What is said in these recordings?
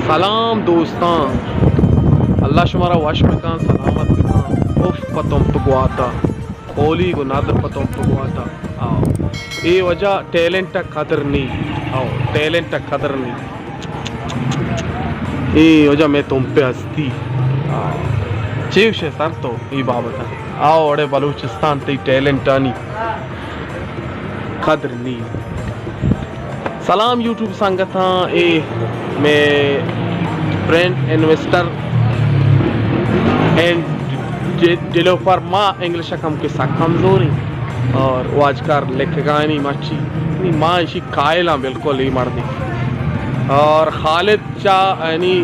सलाम दोस्तान, अल्लाह शुमारा वश में कहाँ सलामत में कहाँ उफ पतम पगवाता होली को नादर पतम पगवाता आओ ये वजह टैलेंट का कदर नहीं आओ टैलेंट का कदर नहीं ये वजह मैं तुम पे हंसती आओ चीज है सर तो ये बाबत आओ अड़े बलूचिस्तान ते टैलेंट आनी कदर नहीं सलाम यूट्यूब संगत हाँ ए मैं फ्रेंड इन्वेस्टर एंड डेवलपर माँ इंग्लिश कम के साथ कमजोरी और वो आजकल लेखगा नहीं मच्छी नहीं माँ इसी कायला बिल्कुल ही मर्दी और खालिद शाह यानी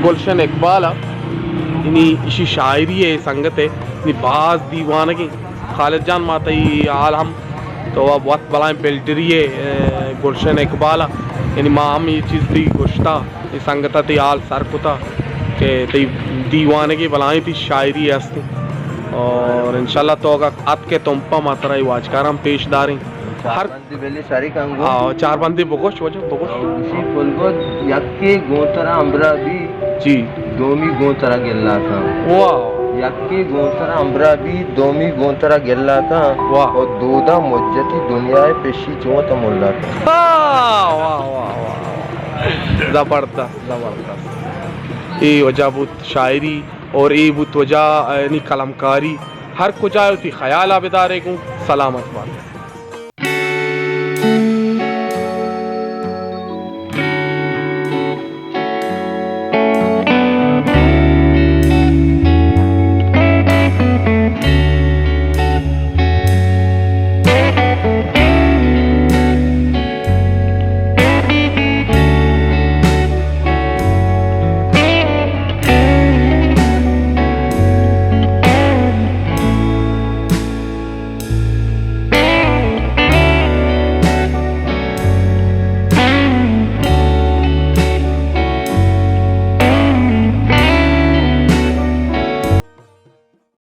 गुलशन इकबाल इन्हीं इसी शायरी है संगत है इन्हीं बाज दीवानगी खालिद जान माता ही आल हम तो वह बहुत बला बिल्डरी है गुलशन इकबाल यानी माँ हम ये चीज़ थी गुश्ता ये संगत थी आल सर कुता के ती दीवानगी बलाई थी शायरी हस्ती और इंशाल्लाह तो अगर आप के तुमपा मात्रा ही वाजकार हम पेशदारी हर बेली सारी कांगो चार बंदी बगोश वजह बगोश इसी फुलगो यक्के गोतरा अम्बरा भी जी दोमी गोतरा गेल्ला था वाह यक्के गोतरा अम्बरा भी दोमी गोतरा गेल्ला था वाह और दूधा मुज्जती दुनिया पेशी चोत मुल्ला था वाह वाह वाह जबरदस्त जबरदस्त ये वजह बुत शायरी और ये बुत वजह यानी कलमकारी हर कुछ आयो थी ख्याल आबेदारे को सलामत बात